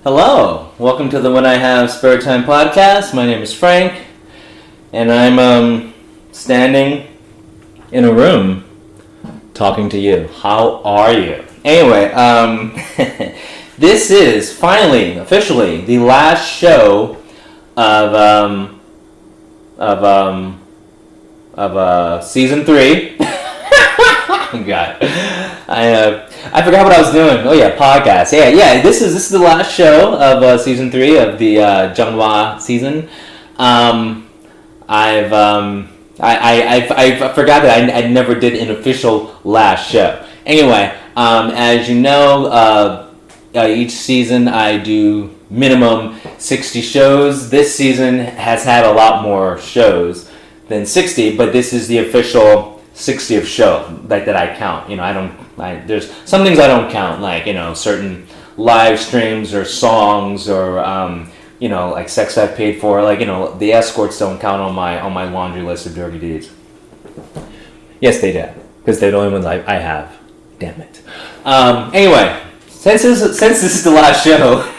Hello, welcome to the When I Have Spare Time podcast. My name is Frank, and I'm standing in a room talking to you. How are you? Anyway, this is finally, officially, the last show of season 3. Oh God, I forgot what I was doing. Oh yeah, podcast. Yeah. This is the last show of season 3 of the Junghwa season. I forgot that I never did an official last show. Anyway, as you know, each season I do minimum 60 shows. This season has had a lot more shows than 60, but this is the official 60th show that I count. There's some things I don't count, like, certain live streams or songs or, like sex I've paid for. Like, the escorts don't count on my laundry list of dirty deeds. Yes, they do, because they're the only ones I have. Damn it. Anyway, since this is the last show,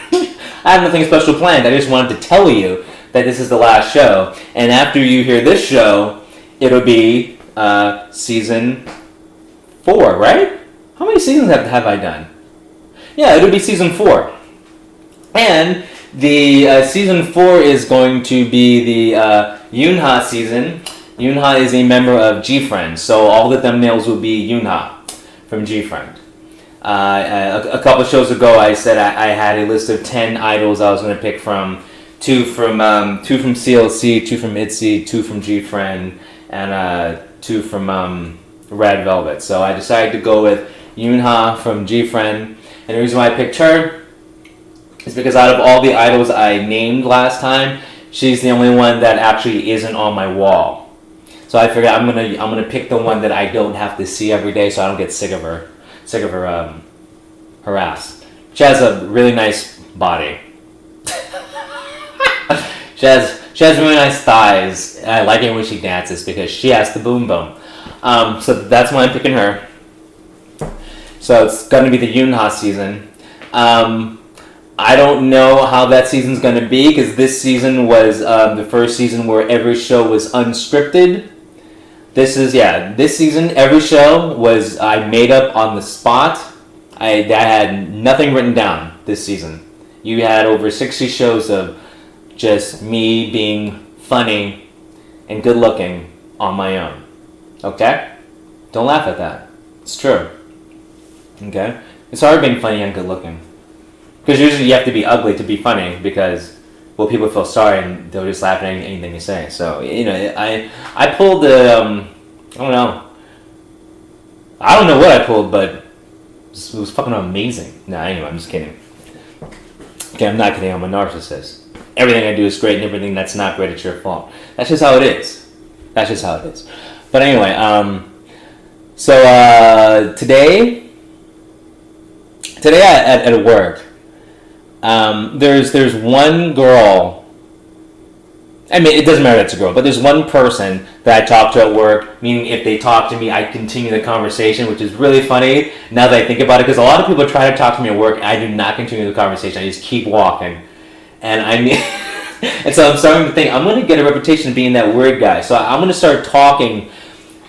I have nothing special planned. I just wanted to tell you that this is the last show, and after you hear this show, it'll be season 4, right? How many seasons have I done? Yeah, it'll be season 4. And the season 4 is going to be the Yunha season. Yunha is a member of G-Friend, so all the thumbnails will be Yunha from G-Friend. A couple shows ago, I said I had a list of 10 idols I was going to pick from. 2 from CLC, 2 from ITZY, 2 from G-Friend, and 2 from Red Velvet. So I decided to go with Yunha from G-Friend. And the reason why I picked her is because out of all the idols I named last time, she's the only one that actually isn't on my wall. So I figured I'm gonna pick the one that I don't have to see every day, so I don't get sick of her ass. She has a really nice body. She has really nice thighs. And I like it when she dances because she has the boom boom. So that's why I'm picking her. So it's going to be the Yunha season. I don't know how that season's going to be because this season was the first season where every show was unscripted. This season every show was I made up on the spot. I had nothing written down this season. You had over 60 shows of just me being funny and good looking on my own. Okay? Don't laugh at that. It's true. Okay? It's hard being funny and good looking. Because usually you have to be ugly to be funny because, well, people feel sorry and they'll just laugh at anything you say. So, I pulled the, I don't know what I pulled, but it was fucking amazing. Anyway, I'm just kidding. Okay, I'm not kidding. I'm a narcissist. Everything I do is great, and everything that's not great, it's your fault. That's just how it is. But anyway, so today at work, there's one girl. I mean, it doesn't matter if it's a girl, but there's one person that I talk to at work, meaning if they talk to me, I continue the conversation, which is really funny now that I think about it, because a lot of people try to talk to me at work, and I do not continue the conversation. I just keep walking. And and so I'm starting to think I'm going to get a reputation of being that weird guy. So I'm going to start talking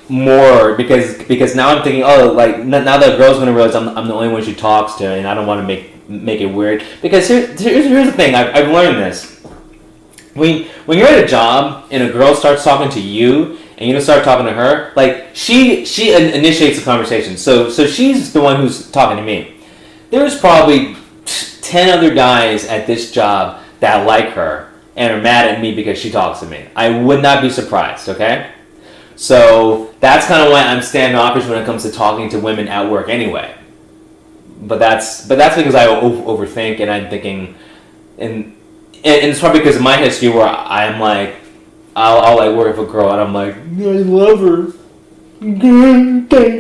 more because now I'm thinking, now that a girl's going to realize I'm the only one she talks to, and I don't want to make it weird. Because here's the thing, I've learned this. When you're at a job and a girl starts talking to you and you don't start talking to her, like she initiates the conversation. So she's the one who's talking to me. There's probably 10 other guys at this job that like her and are mad at me because she talks to me. I would not be surprised, okay? So that's kind of why I'm standoffish when it comes to talking to women at work anyway. But that's because I overthink, and I'm thinking, and it's probably because of my history where I'm like, I'll like work with a girl and I'm like, I love her.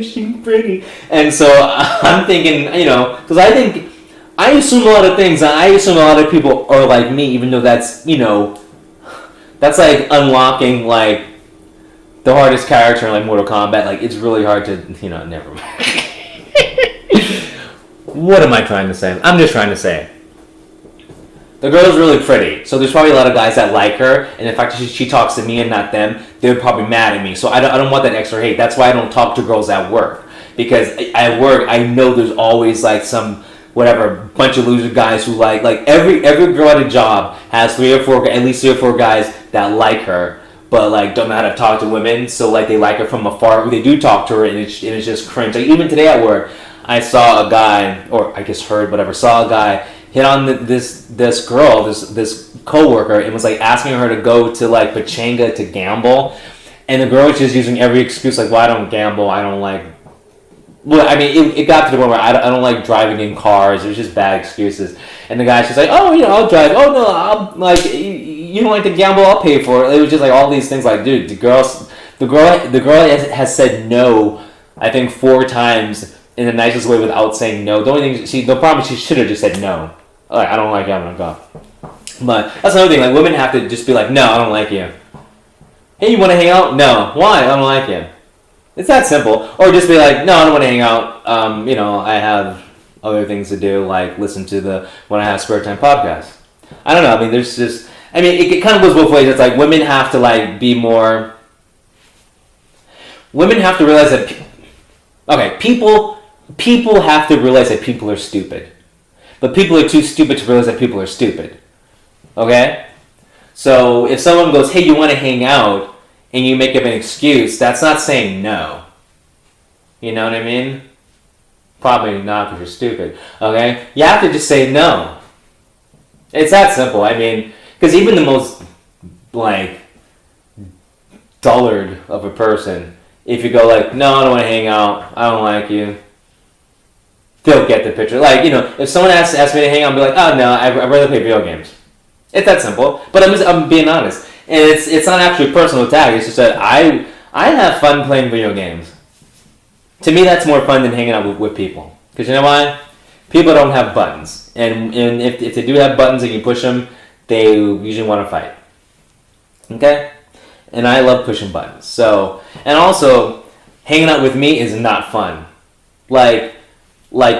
She's pretty. And so I'm thinking, because I assume a lot of things, and I assume a lot of people are like me, even though that's like unlocking like the hardest character in like Mortal Kombat. Like it's really hard to, never mind. What am I trying to say? I'm just trying to say The girl's really pretty, so there's probably a lot of guys that like her, and the fact that she talks to me and not them, they're probably mad at me. So I don't want that extra hate. That's why I don't talk to girls at work, because at work I know there's always like some whatever bunch of loser guys who like every girl at a job has at least 3 or 4 guys that like her, but like don't know how to talk to women, so like they like her from afar. They do talk to her, and it's just cringe. Like even today at work, I saw a guy, or I guess heard whatever, saw a guy hit on this girl, this coworker, and was like asking her to go to like Pachanga to gamble, and the girl was just using every excuse like, well, I don't gamble, I don't like. Well, I mean, it got to the point where I don't like driving in cars. It was just bad excuses. And the guy's just like, oh, I'll drive. Oh, no, I'll, like, you don't like to gamble, I'll pay for it. It was just like all these things like, dude, the girl has said no, I think 4 times in the nicest way without saying no. The problem is she should have just said no. Like, I don't like gambling, go. But that's another thing. Like, women have to just be like, no, I don't like you. Hey, you want to hang out? No. Why? I don't like you. It's that simple. Or just be like, no, I don't want to hang out. I have other things to do, like listen to the When I Have Spare Time podcast. I don't know. I mean, it kind of goes both ways. It's like women have to like be more. Women have to realize that. People have to realize that people are stupid, but people are too stupid to realize that people are stupid. Okay, so if someone goes, "Hey, you want to hang out?" and you make up an excuse, that's not saying no. You know what I mean? Probably not because you're stupid. Okay? You have to just say no. It's that simple. I mean, because even the most, like, dullard of a person, if you go like, no, I don't want to hang out, I don't like you, they'll get the picture. Like, if someone asks me to hang out, I'll be like, oh, no, I'd rather play video games. It's that simple. But I'm being honest. And it's not actually a personal attack. It's just that I have fun playing video games. To me, that's more fun than hanging out with people. Because you know why? People don't have buttons. And if they do have buttons and you push them, they usually want to fight. Okay? And I love pushing buttons. So, and also, hanging out with me is not fun. Like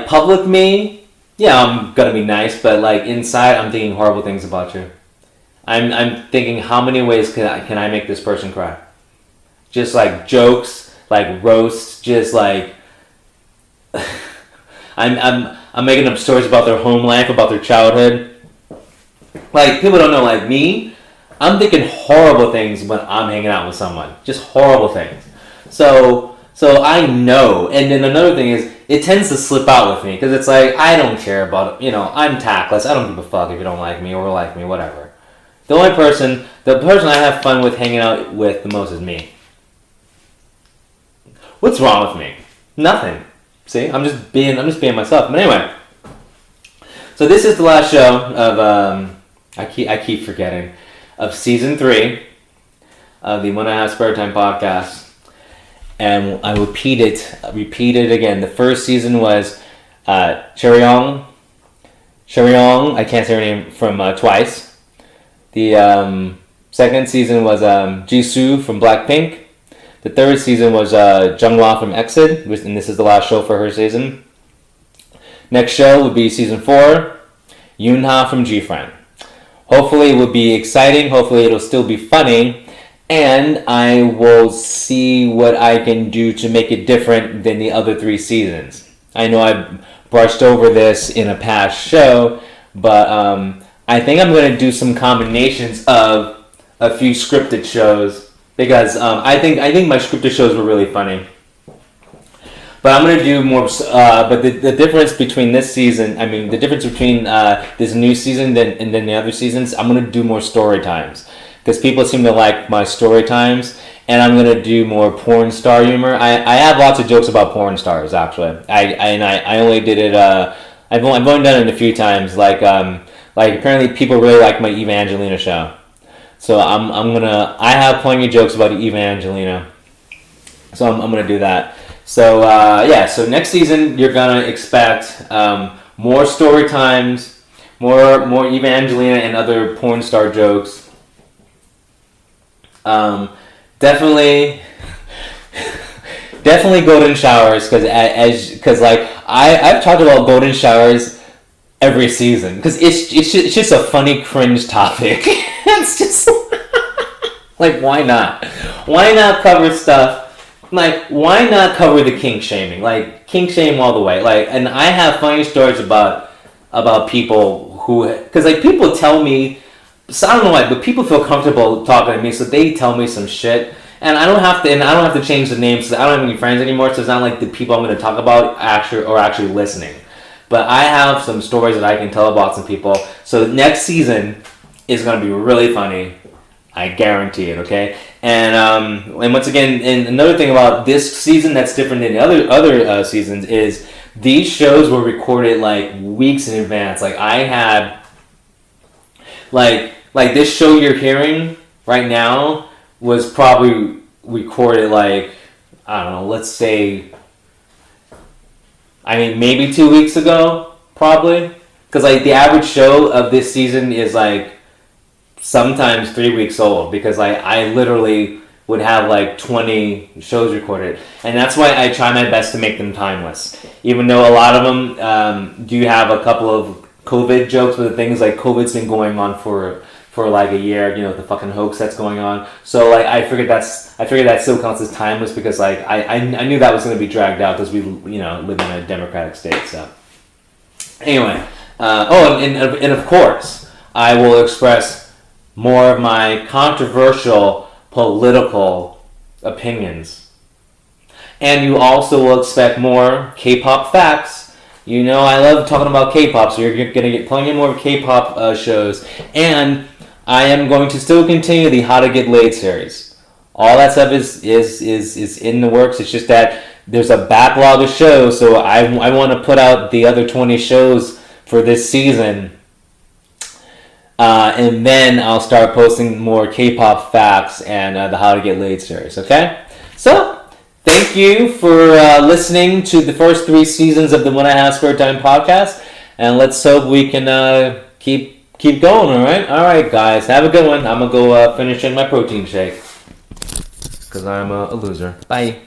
public me, yeah, I'm going to be nice. But like inside, I'm thinking horrible things about you. I'm thinking, how many ways can I make this person cry? Just like jokes, like roasts, just like I'm making up stories about their home life, about their childhood. Like people don't know, like me, I'm thinking horrible things when I'm hanging out with someone. Just horrible things. So I know. And then another thing is, it tends to slip out with me because it's like I don't care about it. I'm tactless. I don't give a fuck if you don't like me or like me, whatever. The person I have fun with hanging out with the most is me. What's wrong with me? Nothing. See, I'm just being myself. But anyway, so this is the last show of I keep forgetting, of season 3 of the When I Have Spare Time podcast, and I repeat it again. The first season was Cheryong. I can't say her name from Twice. The second season was Jisoo from Blackpink. The third season was Jungwha from EXID, and this is the last show for her season. Next show would be season 4, Yoonha from G-Friend. Hopefully it will be exciting, hopefully it'll still be funny, and I will see what I can do to make it different than the other 3 seasons. I know I brushed over this in a past show, but I think I'm going to do some combinations of a few scripted shows because I think my scripted shows were really funny. But I'm going to do more. But the difference between this season, the difference between this new season and then the other seasons, I'm going to do more story times because people seem to like my story times, and I'm going to do more porn star humor. I have lots of jokes about porn stars actually. I only did it. I've only done it a few times. Like apparently people really like my Evangelina show. So I have plenty of jokes about Evangelina. So I'm gonna do that. So so next season you're gonna expect more story times, more Evangelina and other porn star jokes. Definitely golden showers because like I've talked about golden showers every season because it's just a funny cringe topic. It's just like, why not? Why not cover stuff? Like, why not cover the kink shaming? Like, kink shame all the way. Like, and I have funny stories about people who, because like people tell me, so I don't know why, but people feel comfortable talking to me, so they tell me some shit, and I don't have to change the names. So I don't have any friends anymore, so it's not like the people I'm going to talk about actually listening. But I have some stories that I can tell about some people. So next season is going to be really funny. I guarantee it, okay? And once again, and another thing about this season that's different than the other seasons is these shows were recorded like weeks in advance. Like I had, like this show you're hearing right now was probably recorded like, I don't know, let's say, I mean, maybe 2 weeks ago, probably. Because like the average show of this season is like sometimes 3 weeks old, because I literally would have like 20 shows recorded, and that's why I try my best to make them timeless, even though a lot of them do have a couple of COVID jokes, but the things like COVID's been going on for like a year, you know, the fucking hoax that's going on. So like I figured that still counts as timeless, because like I knew that was going to be dragged out because we, you know, live in a democratic state. So anyway, and of course I will express more of my controversial political opinions. And you also will expect more K-pop facts. You know I love talking about K-pop, so you're going to get plenty more K-pop shows. And I am going to still continue the How to Get Laid series. All that stuff is in the works. It's just that there's a backlog of shows, so I want to put out the other 20 shows for this season. And then I'll start posting more K-pop facts and the How to Get Laid series, okay? So, thank you for listening to the first 3 seasons of the When I Have Spare Time podcast, and let's hope we can keep going, alright? Alright, guys, have a good one. I'm going to go finish in my protein shake, because I'm a loser. Bye.